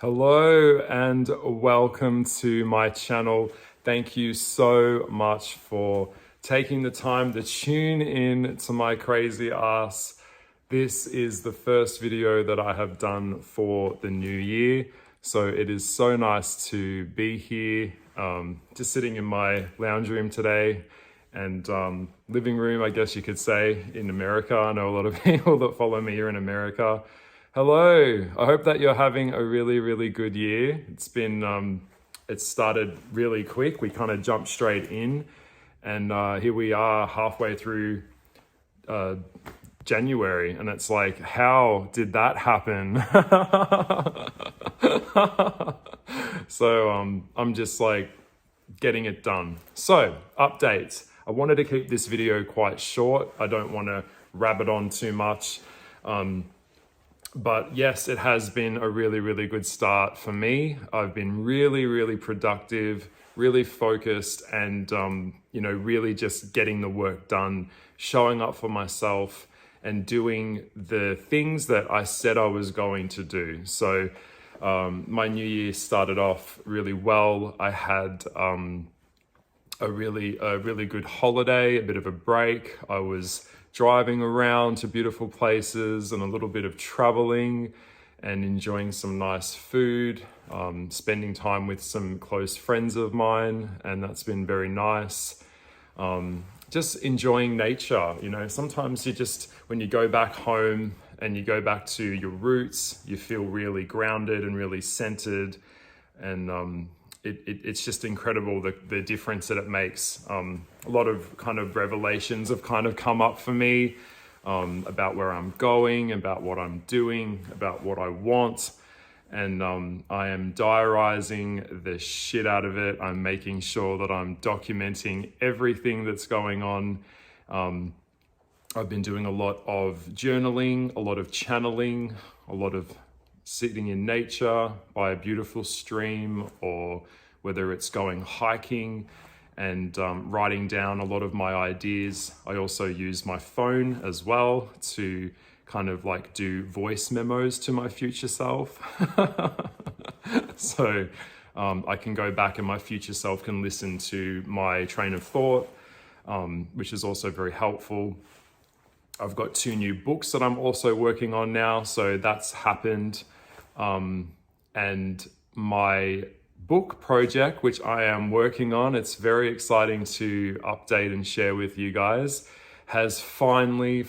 Hello and welcome to my channel. Thank you so much for taking the time to tune in to my crazy ass. This is the first video that I have done for the new year. So it is so nice to be here, just sitting in my lounge room today and living room, I guess you could say, in America. I know a lot of people that follow me here in America. Hello, I hope that you're having a really good year. It's been, it started really quick. We kind of jumped straight in and here we are halfway through January, and it's like, how did that happen? So I'm just like getting it done. So updates. I wanted to keep this video quite short. I don't want to rabbit on too much. But yes, it has been a really good start for me. I've been really productive, really focused, and really just getting the work done, showing up for myself and doing the things that I said I was going to do. So my new year started off really well. I had a really good holiday, a bit of a break. I was driving around to beautiful places and a little bit of traveling and enjoying some nice food, spending time with some close friends of mine, and that's been very nice. Just enjoying nature. Sometimes when you go back home and you go back to your roots, you feel really grounded and really centered, and it's just incredible the difference that it makes. A lot of kind of revelations have kind of come up for me about where I'm going, about what I'm doing, about what I want. And I am diarizing the shit out of it. I'm making sure that I'm documenting everything that's going on. I've been doing a lot of journaling, a lot of channeling, a lot of sitting in nature by a beautiful stream, or whether it's going hiking and writing down a lot of my ideas. I also use my phone as well to kind of like do voice memos to my future self. So I can go back and my future self can listen to my train of thought, which is also very helpful. I've got 2 new books that I'm also working on now, so that's happened. And my book project, which I am working on, it's very exciting to update and share with you guys, has finally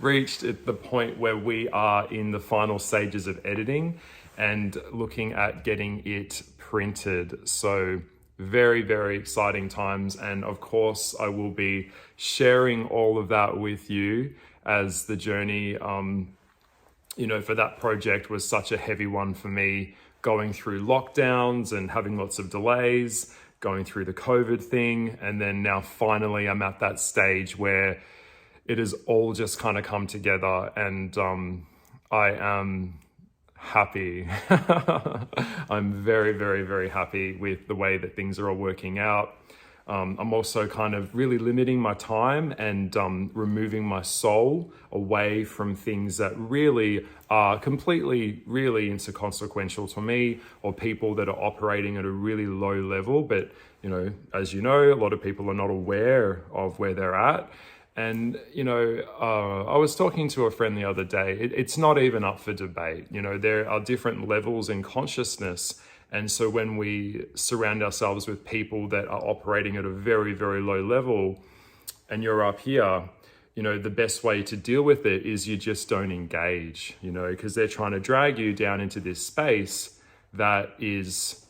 reached at the point where we are in the final stages of editing and looking at getting it printed. So very exciting times. And of course, I will be sharing all of that with you as the journey, for that project was such a heavy one for me, going through lockdowns and having lots of delays, going through the COVID thing. And then now finally I'm at that stage where it has all just kind of come together, and I am happy. I'm very happy with the way that things are all working out. I'm also kind of really limiting my time and removing my soul away from things that really are completely really inconsequential to me, or people that are operating at a really low level. But, as you know, a lot of people are not aware of where they're at. And, I was talking to a friend the other day. It's not even up for debate. There are different levels in consciousness. And so when we surround ourselves with people that are operating at a very low level, and you're up here, the best way to deal with it is you just don't engage, because they're trying to drag you down into this space that is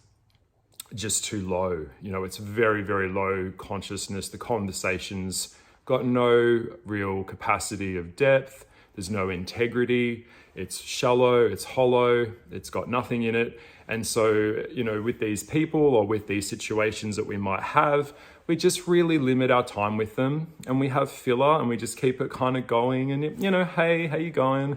just too low. It's very low consciousness. The conversation's got no real capacity of depth. There's no integrity. It's shallow, it's hollow, it's got nothing in it. And so, with these people or with these situations that we might have, we just really limit our time with them, and we have filler, and we just keep it kind of going, and hey, how you going?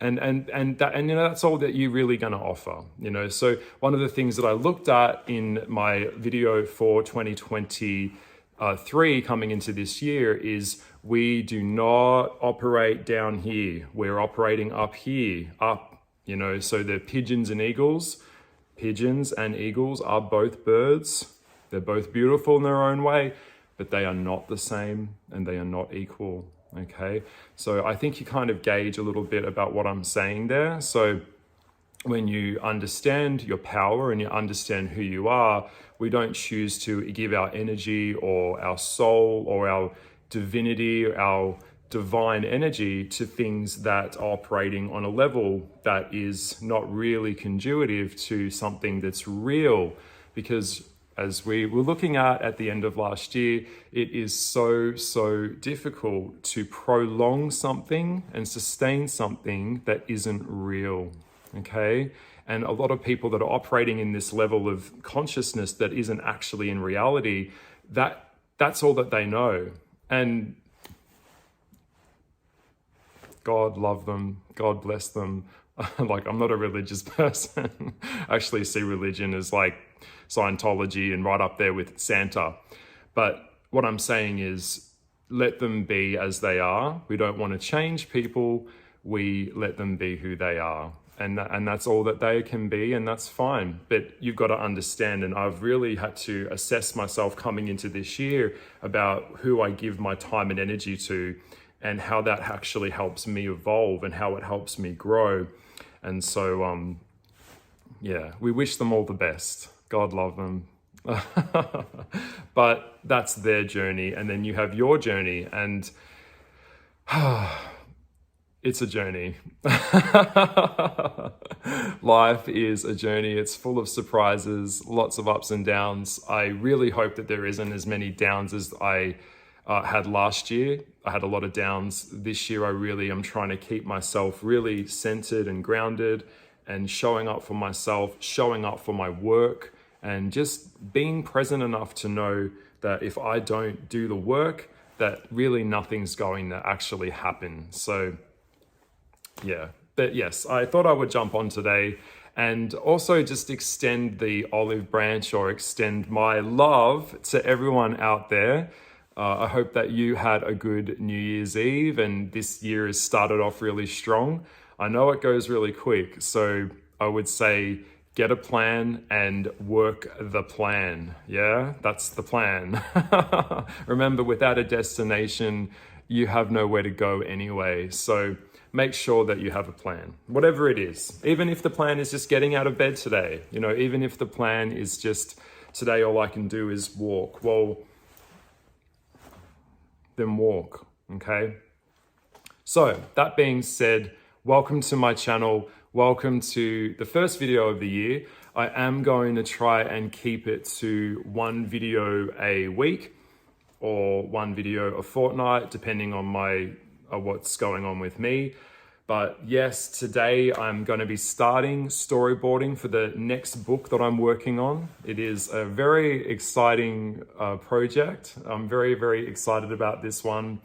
and that's all that you're really going to offer. So one of the things that I looked at in my video for 2023 coming into this year is, we do not operate down here. We're operating up here, up you know, so they're pigeons and eagles. Pigeons and eagles are both birds. They're both beautiful in their own way, but they are not the same and they are not equal, okay? So I think you kind of gauge a little bit about what I'm saying there. So when you understand your power and you understand who you are, we don't choose to give our energy or our soul or our divinity, our divine energy to things that are operating on a level that is not really conducive to something that's real. Because as we were looking at the end of last year, it is so difficult to prolong something and sustain something that isn't real, okay? And a lot of people that are operating in this level of consciousness that isn't actually in reality, that's all that they know. And God love them, God bless them. Like, I'm not a religious person. I actually see religion as like Scientology and right up there with Santa. But what I'm saying is, let them be as they are. We don't want to change people. We let them be who they are. And that's all that they can be, and that's fine. But you've got to understand, and I've really had to assess myself coming into this year about who I give my time and energy to, and how that actually helps me evolve and how it helps me grow. And so, yeah, we wish them all the best. God love them. But that's their journey. And then you have your journey, and it's a journey. Life is a journey. It's full of surprises, lots of ups and downs. I really hope that there isn't as many downs as I had last year. I had a lot of downs. This year, I really am trying to keep myself really centered and grounded and showing up for myself, showing up for my work, and just being present enough to know that if I don't do the work, that really nothing's going to actually happen. So yeah, but yes, I thought I would jump on today and also just extend the olive branch, or extend my love to everyone out there. I hope that you had a good New Year's Eve, and this year has started off really strong. I know it goes really quick, so I would say get a plan and work the plan. Yeah, that's the plan. Remember, without a destination, you have nowhere to go anyway. So make sure that you have a plan, whatever it is. Even if the plan is just getting out of bed today, you know, even if the plan is just today, all I can do is walk. Well, then walk, okay? So that being said, welcome to my channel. Welcome to the first video of the year. I am going to try and keep it to one video a week or one video a fortnight, depending on what's going on with me. But yes, today I'm going to be starting storyboarding for the next book that I'm working on. It is a very exciting project. I'm very excited about this one.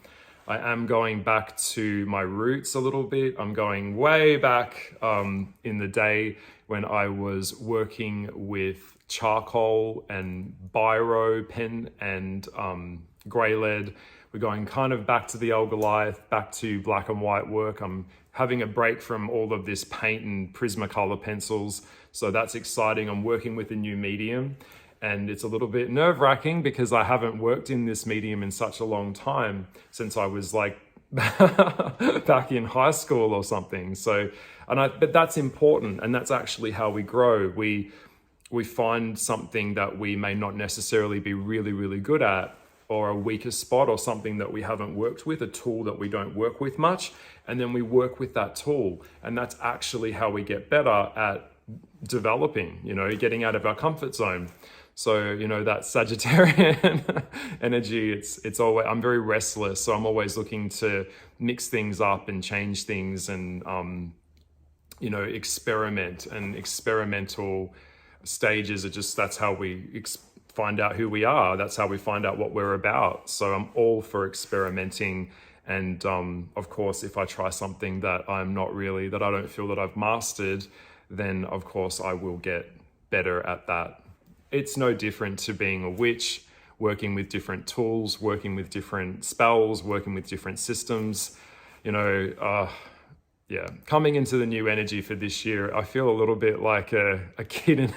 I am going back to my roots a little bit. I'm going way back in the day when I was working with charcoal and biro pen and grey lead. We're going kind of back to the old Goliath, back to black and white work. I'm having a break from all of this paint and Prismacolor pencils. So that's exciting. I'm working with a new medium, and it's a little bit nerve-wracking because I haven't worked in this medium in such a long time, since I was like back in high school or something. So, but that's important, and that's actually how we grow. We find something that we may not necessarily be really good at, or a weaker spot, or something that we haven't worked with, a tool that we don't work with much, and then we work with that tool. And that's actually how we get better at developing, you know, getting out of our comfort zone. So, you know, that Sagittarian energy, it's always, I'm very restless. So I'm always looking to mix things up and change things and, you know, experiment. And experimental stages are just, that's how we find out who we are. That's how we find out what we're about. So I'm all for experimenting. And of course, if I try something that I don't feel that I've mastered, then of course I will get better at that. It's no different to being a witch, working with different tools, working with different spells, working with different systems. You know, yeah, coming into the new energy for this year, I feel a little bit like a kid in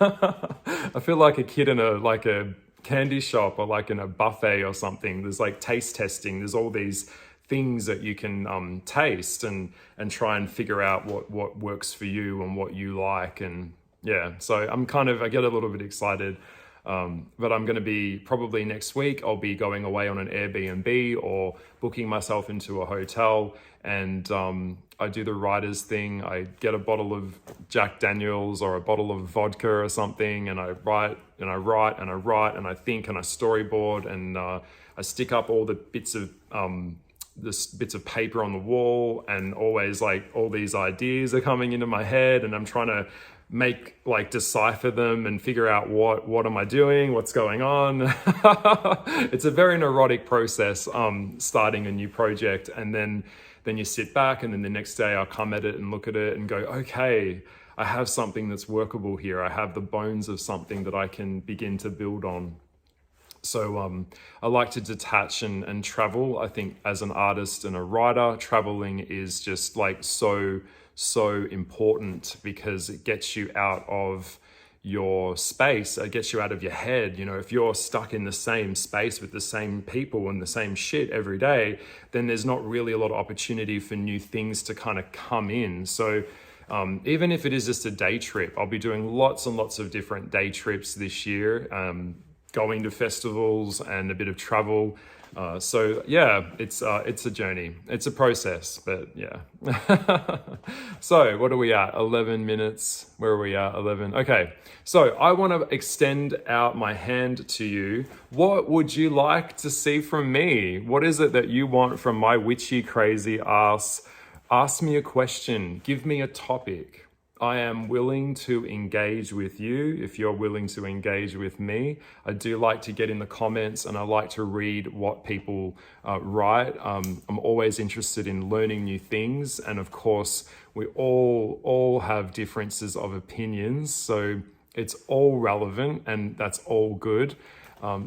I feel like a kid in a candy shop or like in a buffet or something. There's like taste testing. There's all these things that you can taste and try and figure out what works for you and what you like. And yeah, so I get a little bit excited. But I'm going to be probably next week, I'll be going away on an Airbnb or booking myself into a hotel, and I do the writer's thing. I get a bottle of Jack Daniels or a bottle of vodka or something, and I write and I write and I write and I think and I storyboard, and I stick up all the bits of paper on the wall, and always like all these ideas are coming into my head, and I'm trying to decipher them and figure out what am I doing, what's going on. It's a very neurotic process, starting a new project, and then you sit back, and then the next day I'll come at it and look at it and go, okay, I have something that's workable here. I have the bones of something that I can begin to build on. So I like to detach and travel. I think as an artist and a writer, traveling is just like so important, because it gets you out of your space. It gets you out of your head. You know, if you're stuck in the same space with the same people and the same shit every day, then there's not really a lot of opportunity for new things to kind of come in. So even if it is just a day trip, I'll be doing lots and lots of different day trips this year, going to festivals and a bit of travel. So yeah, it's a journey, it's a process, but yeah. So what are we at? 11 minutes. Where are we at? 11. Okay. So I want to extend out my hand to you. What would you like to see from me? What is it that you want from my witchy crazy ass? Ask me a question. Give me a topic. I am willing to engage with you if you're willing to engage with me. I do like to get in the comments, and I like to read what people write. I'm always interested in learning new things. And of course, we all have differences of opinions. So it's all relevant, and that's all good.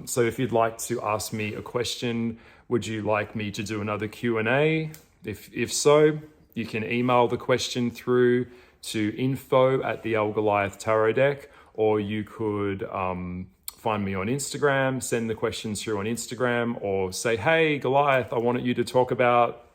So if you'd like to ask me a question, would you like me to do another Q&A? If so, you can email the question through to info@the Tarot Deck, or you could find me on Instagram, send the questions through on Instagram, or say, hey, Goliath, I wanted you to talk about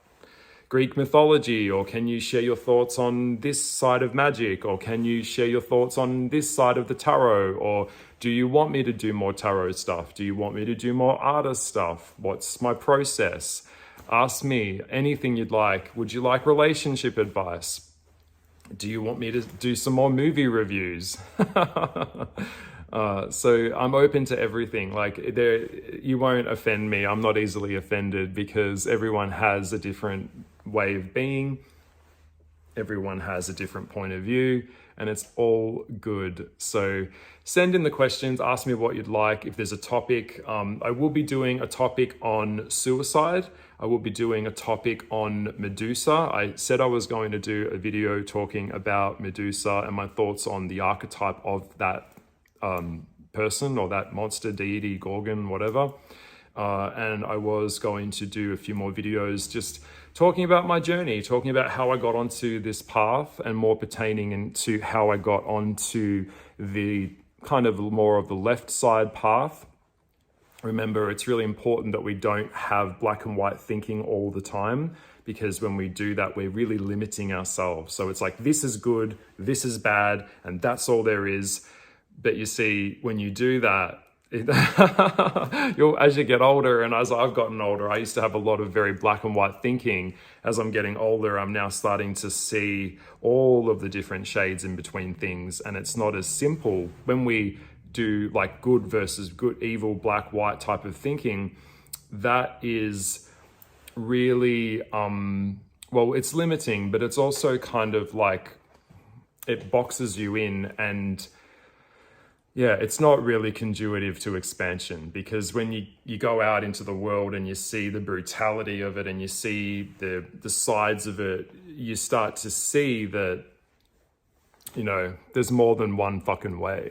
Greek mythology, or can you share your thoughts on this side of magic, or can you share your thoughts on this side of the tarot, or do you want me to do more tarot stuff? Do you want me to do more artist stuff? What's my process? Ask me anything you'd like. Would you like relationship advice? Do you want me to do some more movie reviews? So I'm open to everything. You won't offend me. I'm not easily offended, because everyone has a different way of being. Everyone has a different point of view, and it's all good. So send in the questions, ask me what you'd like. If there's a topic, I will be doing a topic on suicide. I will be doing a topic on Medusa. I said I was going to do a video talking about Medusa and my thoughts on the archetype of that person, or that monster, deity, gorgon, whatever. And I was going to do a few more videos just talking about my journey, talking about how I got onto this path, and more pertaining into how I got onto the kind of more of the left side path. Remember, it's really important that we don't have black and white thinking all the time, because when we do that, we're really limiting ourselves. So it's like, this is good, this is bad, and that's all there is. But you see, when you do that, as you get older, and as I've gotten older, I used to have a lot of very black and white thinking. As I'm getting older, I'm now starting to see all of the different shades in between things, and it's not as simple. When we do like good versus good, evil, black, white type of thinking, that is really, well, it's limiting, but it's also kind of like, it boxes you in, and yeah, it's not really conducive to expansion, because when you go out into the world and you see the brutality of it, and you see the sides of it, you start to see that, you know, there's more than one fucking way.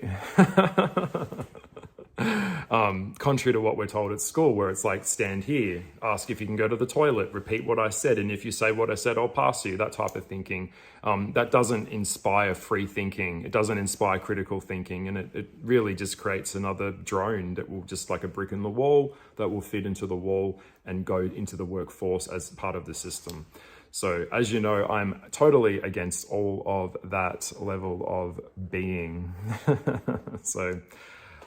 Contrary to what we're told at school, where it's like, stand here, ask if you can go to the toilet, repeat what I said, and if you say what I said, I'll pass you, that type of thinking. That doesn't inspire free thinking. It doesn't inspire critical thinking, and it really just creates another drone that will just like a brick in the wall that will fit into the wall and go into the workforce as part of the system. So as you know, I'm totally against all of that level of being. So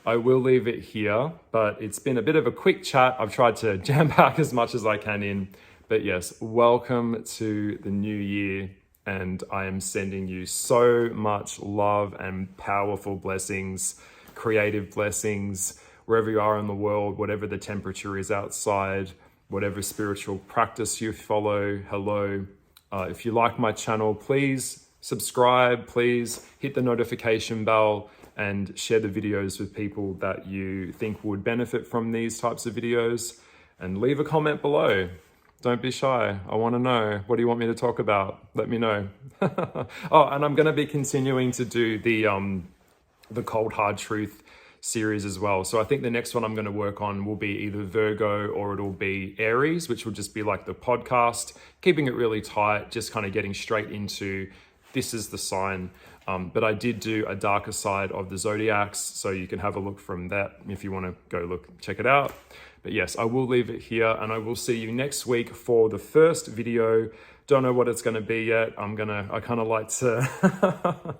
I will leave it here, but it's been a bit of a quick chat. I've tried to jam pack as much as I can in, but yes, welcome to the new year. And I am sending you so much love and powerful blessings, creative blessings, wherever you are in the world, whatever the temperature is outside, whatever spiritual practice you follow, hello. If you like my channel, please subscribe, please hit the notification bell and share the videos with people that you think would benefit from these types of videos, and leave a comment below. Don't be shy. I want to know. What do you want me to talk about? Let me know. Oh, and I'm going to be continuing to do the Cold Hard Truth series as well. So I think the next one I'm going to work on will be either Virgo or it'll be Aries, which will just be like the podcast, keeping it really tight, just kind of getting straight into this is the sign. But I did do a darker side of the Zodiacs, so you can have a look from that if you want to go look, check it out. But yes, I will leave it here, and I will see you next week for the first video. Don't know what it's going to be yet. I kind of like to,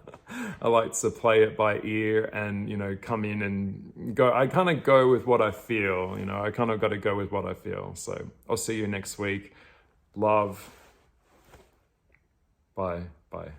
I like to play it by ear and, you know, come in and go. I kind of go with what I feel, you know, I kind of got to go with what I feel. So I'll see you next week. Love. Bye. Bye.